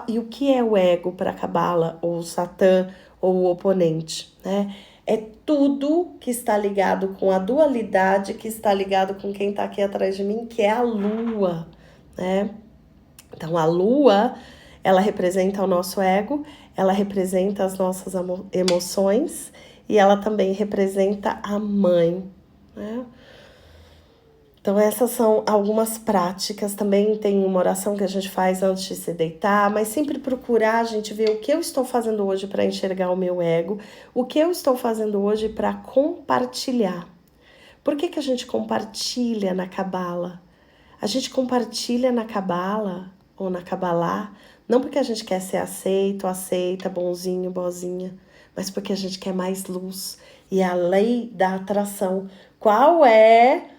E o que é o ego para a Cabala, ou o Satã, ou o oponente, né? É tudo que está ligado com a dualidade, que está ligado com quem está aqui atrás de mim, que é a lua, né? Então, a lua, ela representa o nosso ego, ela representa as nossas emoções e ela também representa a mãe, né? Então, essas são algumas práticas. Também tem uma oração que a gente faz antes de se deitar, mas sempre procurar a gente ver o que eu estou fazendo hoje para enxergar o meu ego, o que eu estou fazendo hoje para compartilhar. Por que a gente compartilha na Cabala? A gente compartilha na Cabala ou na Kabbalah, não porque a gente quer ser aceito, aceita, bonzinho, boazinha, mas porque a gente quer mais luz. E a lei da atração. Qual é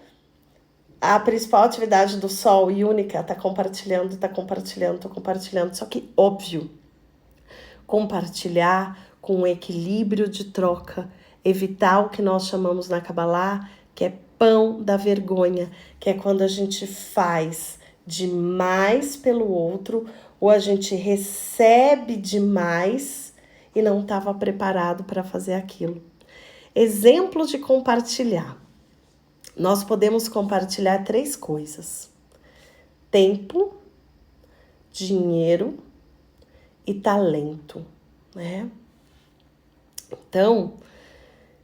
a principal atividade do Sol e única? Tá compartilhando. Só que, óbvio, compartilhar com um equilíbrio de troca, evitar o que nós chamamos na Kabbalah, que é pão da vergonha, que é quando a gente faz demais pelo outro ou a gente recebe demais e não estava preparado para fazer aquilo. Exemplo de compartilhar. Nós podemos compartilhar 3 coisas: tempo, dinheiro e talento, né? Então,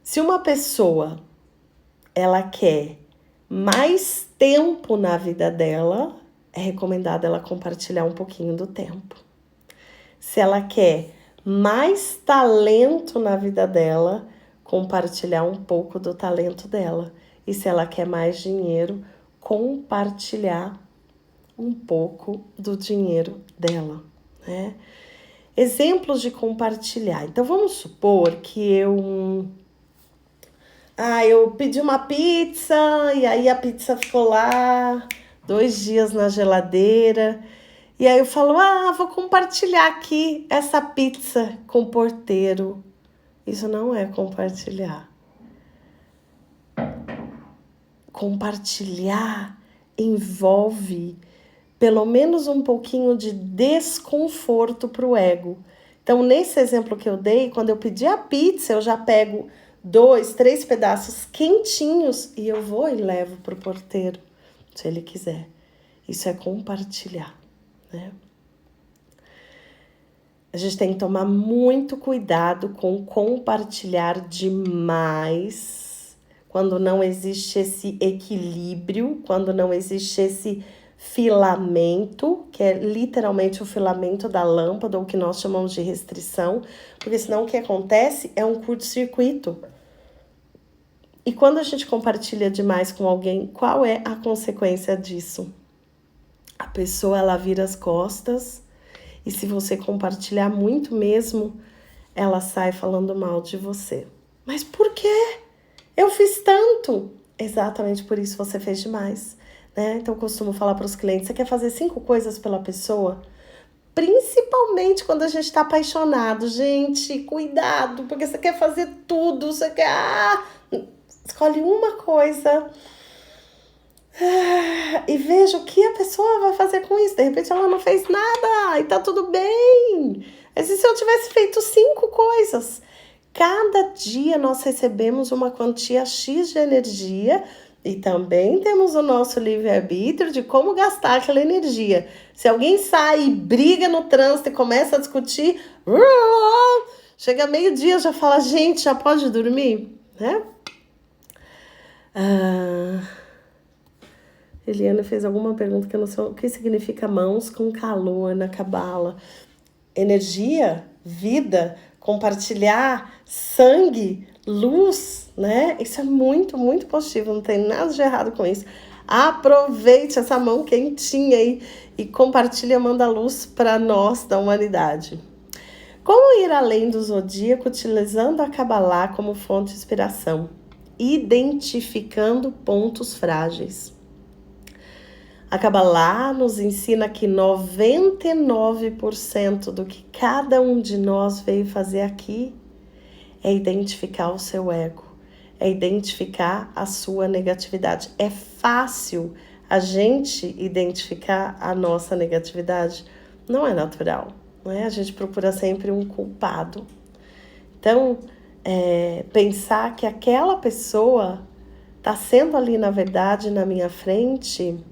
se uma pessoa ela quer mais tempo na vida dela, é recomendado ela compartilhar um pouquinho do tempo. Se ela quer mais talento na vida dela, compartilhar um pouco do talento dela. E se ela quer mais dinheiro, compartilhar um pouco do dinheiro dela, né? Exemplos de compartilhar. Então, vamos supor que eu pedi uma pizza e aí a pizza ficou lá 2 dias na geladeira. E aí eu falo, vou compartilhar aqui essa pizza com o porteiro. Isso não é compartilhar. Compartilhar envolve pelo menos um pouquinho de desconforto para o ego. Então, nesse exemplo que eu dei, quando eu pedi a pizza, eu já pego 2, 3 pedaços quentinhos e eu vou e levo para o porteiro, se ele quiser. Isso é compartilhar, né? A gente tem que tomar muito cuidado com compartilhar demais, quando não existe esse equilíbrio, quando não existe esse filamento, que é literalmente o filamento da lâmpada, ou que nós chamamos de restrição, porque senão o que acontece é um curto-circuito. E quando a gente compartilha demais com alguém, qual é a consequência disso? A pessoa, ela vira as costas, e se você compartilhar muito mesmo, ela sai falando mal de você. Mas por quê? Eu fiz tanto. Exatamente por isso você fez demais, né? Então eu costumo falar para os clientes, você quer fazer 5 coisas pela pessoa? Principalmente quando a gente está apaixonado. Gente, cuidado, porque você quer fazer tudo, você quer... Escolhe uma coisa e veja o que a pessoa vai fazer com isso. De repente ela não fez nada e tá tudo bem. Mas e se eu tivesse feito 5 coisas? Cada dia nós recebemos uma quantia X de energia e também temos o nosso livre-arbítrio de como gastar aquela energia. Se alguém sai e briga no trânsito e começa a discutir, chega meio-dia já fala, gente, já pode dormir, né? Eliane fez alguma pergunta que eu não sei o que significa mãos com calor na cabala. Energia, vida, compartilhar, sangue, luz, né? Isso é muito, muito positivo, não tem nada de errado com isso. Aproveite essa mão quentinha aí e compartilhe, manda luz para nós da humanidade. Como ir além do zodíaco utilizando a Kabbalah como fonte de inspiração? Identificando pontos frágeis. A Kabbalah nos ensina que 99% do que cada um de nós veio fazer aqui é identificar o seu ego, é identificar a sua negatividade. É fácil a gente identificar a nossa negatividade? Não é natural, não é? A gente procura sempre um culpado. Então, pensar que aquela pessoa está sendo ali, na verdade, na minha frente,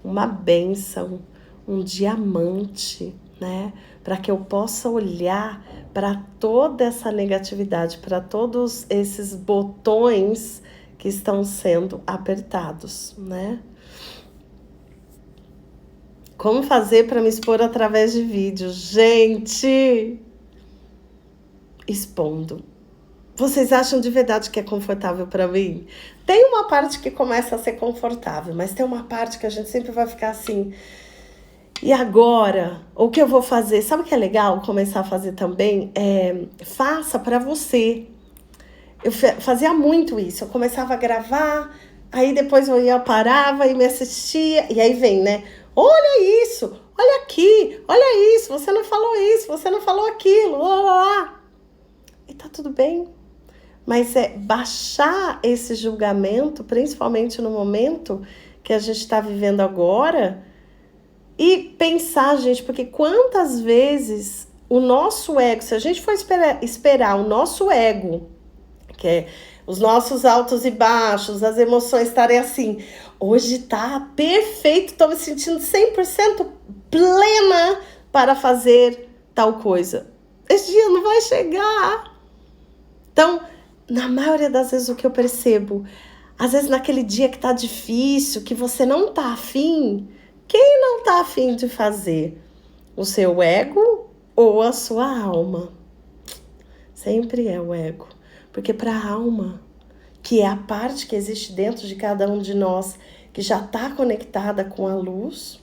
uma bênção, um diamante, né? Para que eu possa olhar para toda essa negatividade, para todos esses botões que estão sendo apertados, né? Como fazer para me expor através de vídeos? Gente, expondo. Vocês acham de verdade que é confortável para mim? Tem uma parte que começa a ser confortável, mas tem uma parte que a gente sempre vai ficar assim. E agora? O que eu vou fazer? Sabe o que é legal começar a fazer também? Faça para você. Eu fazia muito isso. Eu começava a gravar, aí depois eu parava e me assistia. E aí vem, né? Olha isso, olha aqui, olha isso. Você não falou isso, você não falou aquilo. Lá, lá, lá. E tá tudo bem. Mas é baixar esse julgamento, principalmente no momento que a gente está vivendo agora, e pensar, gente, porque quantas vezes o nosso ego, se a gente for esperar o nosso ego, que é os nossos altos e baixos, as emoções estarem assim, hoje tá perfeito, estou me sentindo 100% plena para fazer tal coisa. Esse dia não vai chegar. Então, na maioria das vezes o que eu percebo, às vezes naquele dia que tá difícil, que você não tá afim, quem não tá afim de fazer? O seu ego ou a sua alma? Sempre é o ego. Porque para a alma, que é a parte que existe dentro de cada um de nós, que já está conectada com a luz,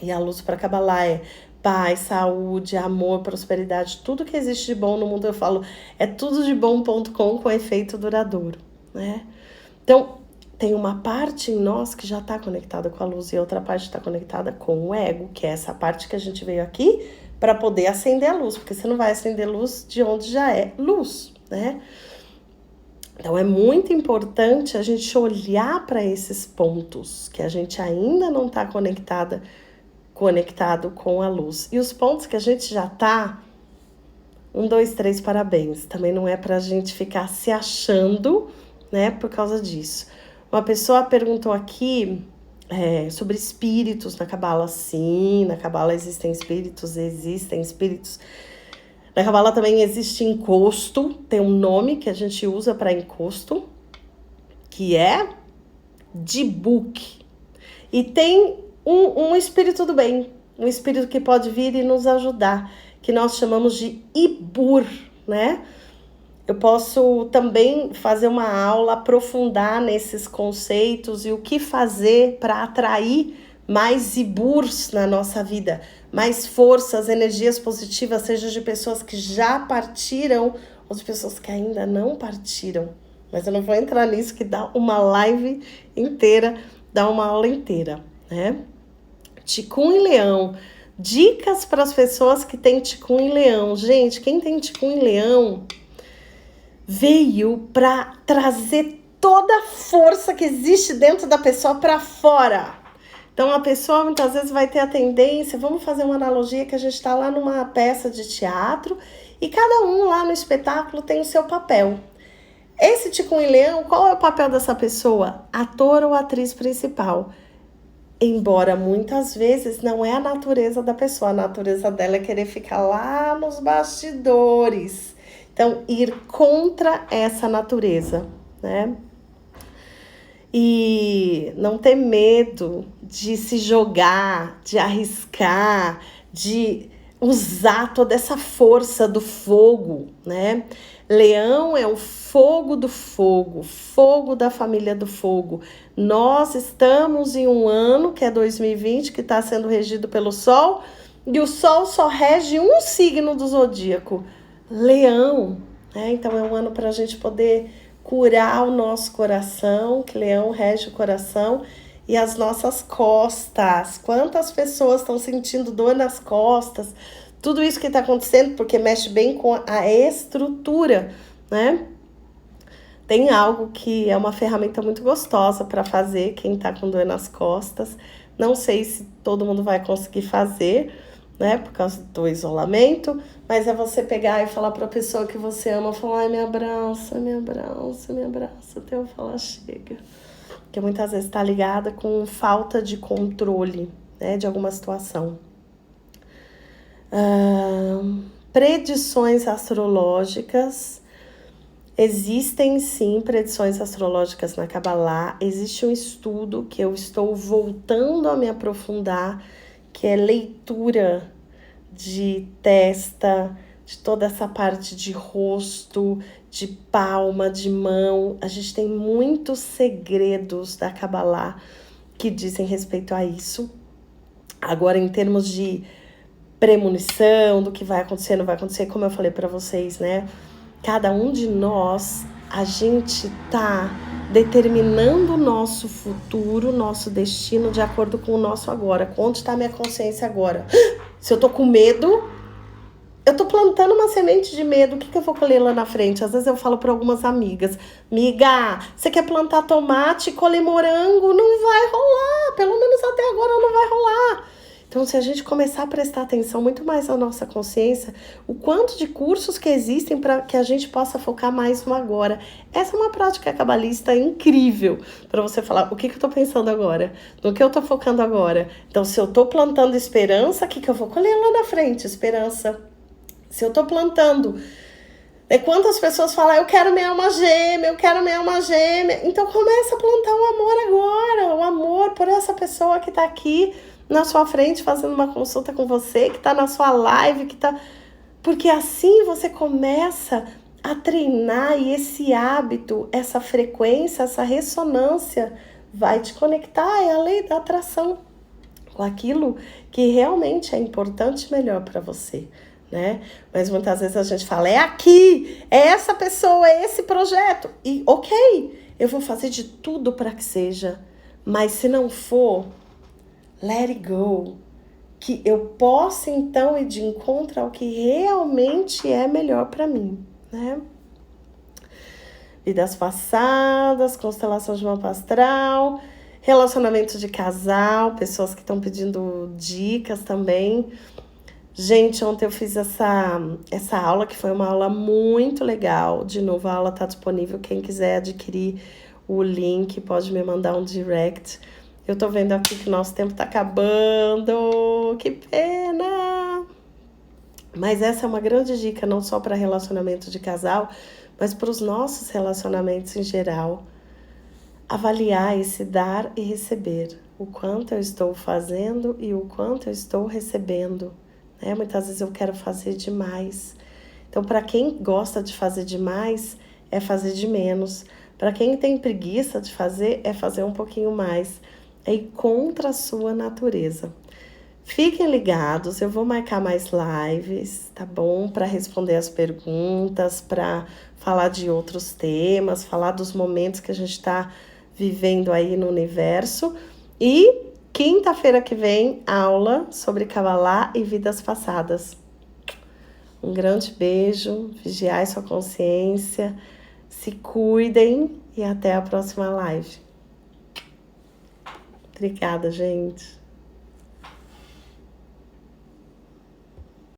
e a luz para Kabbalah é paz, saúde, amor, prosperidade, tudo que existe de bom no mundo, eu falo, é tudo de bom.com efeito duradouro, né? Então, tem uma parte em nós que já está conectada com a luz e outra parte está conectada com o ego, que é essa parte que a gente veio aqui para poder acender a luz, porque você não vai acender luz de onde já é luz, né? Então, é muito importante a gente olhar para esses pontos que a gente ainda não está conectado com a luz. E os pontos que a gente já tá, 1, 2, 3, parabéns. Também não é pra gente ficar se achando, né, por causa disso. Uma pessoa perguntou aqui sobre espíritos na Kabbalah. Sim, na Kabbalah existem espíritos. Na Kabbalah também existe encosto, tem um nome que a gente usa para encosto, que é Dibuk. E tem um espírito do bem, um espírito que pode vir e nos ajudar, que nós chamamos de Ibur, né? Eu posso também fazer uma aula, aprofundar nesses conceitos e o que fazer para atrair mais Iburs na nossa vida, mais forças, energias positivas, seja de pessoas que já partiram ou de pessoas que ainda não partiram. Mas eu não vou entrar nisso, que dá uma live inteira, dá uma aula inteira, né? Ticum em Leão. Dicas para as pessoas que têm Ticum em Leão. Gente, quem tem Ticum em Leão veio para trazer toda a força que existe dentro da pessoa para fora. Então, a pessoa muitas vezes vai ter a tendência, vamos fazer uma analogia, que a gente está lá numa peça de teatro e cada um lá no espetáculo tem o seu papel. Esse Ticum em Leão, qual é o papel dessa pessoa? Ator ou atriz principal. Embora muitas vezes não é a natureza da pessoa, a natureza dela é querer ficar lá nos bastidores. Então, ir contra essa natureza, né? e não ter medo de se jogar, de arriscar, de usar toda essa força do fogo, né? Leão é o fogo do fogo, fogo da família do fogo. Nós estamos em um ano, que é 2020, que está sendo regido pelo Sol, e o Sol só rege um signo do zodíaco, Leão, né? Então é um ano para a gente poder curar o nosso coração, que Leão rege o coração, e as nossas costas. Quantas pessoas estão sentindo dor nas costas? Tudo isso que está acontecendo porque mexe bem com a estrutura, né? Tem algo que é uma ferramenta muito gostosa para fazer quem está com dor nas costas. Não sei se todo mundo vai conseguir fazer, né? Por causa do isolamento, mas é você pegar e falar para a pessoa que você ama, falar, ai, me abraça, me abraça, me abraça, até eu falar chega. Porque muitas vezes está ligada com falta de controle, né, de alguma situação. Predições astrológicas. Existem sim predições astrológicas na Kabbalah. Existe um estudo que eu estou voltando a me aprofundar, que é leitura de testa, de toda essa parte de rosto, de palma, de mão. A gente tem muitos segredos da Kabbalah que dizem respeito a isso. Agora, em termos de premonição do que vai acontecer, não vai acontecer, como eu falei para vocês, né? Cada um de nós, a gente tá determinando o nosso futuro, nosso destino de acordo com o nosso agora. Onde está a minha consciência agora? Se eu tô com medo, eu tô plantando uma semente de medo. O que eu vou colher lá na frente? Às vezes eu falo para algumas amigas, amiga, você quer plantar tomate e colher morango? Não vai rolar, pelo menos até agora não vai rolar. Então, se a gente começar a prestar atenção muito mais na nossa consciência, o quanto de cursos que existem para que a gente possa focar mais no agora. Essa é uma prática cabalista incrível para você falar o que eu estou pensando agora, no que eu estou focando agora. Então, se eu estou plantando esperança, o que eu vou colher lá na frente? Esperança. Se eu estou plantando... Quantas pessoas falam, eu quero minha alma gêmea, eu quero minha alma gêmea. Então, começa a plantar o amor agora, o amor por essa pessoa que está aqui na sua frente fazendo uma consulta com você, que está na sua live, que tá... Porque assim você começa a treinar e esse hábito, essa frequência, essa ressonância vai te conectar, é a lei da atração com aquilo que realmente é importante e melhor para você, né? Mas muitas vezes a gente fala, é aqui, é essa pessoa, é esse projeto. E ok, eu vou fazer de tudo para que seja, mas se não for... Let it go, que eu possa então ir de encontro ao que realmente é melhor para mim, né? Vidas passadas, constelação de mapa astral, relacionamento de casal, pessoas que estão pedindo dicas também. Gente, ontem eu fiz essa aula, que foi uma aula muito legal. De novo, a aula está disponível, quem quiser adquirir o link pode me mandar um direct. Eu tô vendo aqui que o nosso tempo tá acabando, que pena! Mas essa é uma grande dica, não só para relacionamento de casal, mas para os nossos relacionamentos em geral. Avaliar esse dar e receber. O quanto eu estou fazendo e o quanto eu estou recebendo, né? Muitas vezes eu quero fazer demais. Então, para quem gosta de fazer demais, é fazer de menos. Para quem tem preguiça de fazer, é fazer um pouquinho mais. É ir contra a sua natureza. Fiquem ligados, eu vou marcar mais lives, tá bom? Para responder as perguntas, para falar de outros temas, falar dos momentos que a gente está vivendo aí no universo. E quinta-feira que vem, aula sobre Kabbalah e vidas passadas. Um grande beijo, vigiai sua consciência, se cuidem e até a próxima live. Obrigada, gente.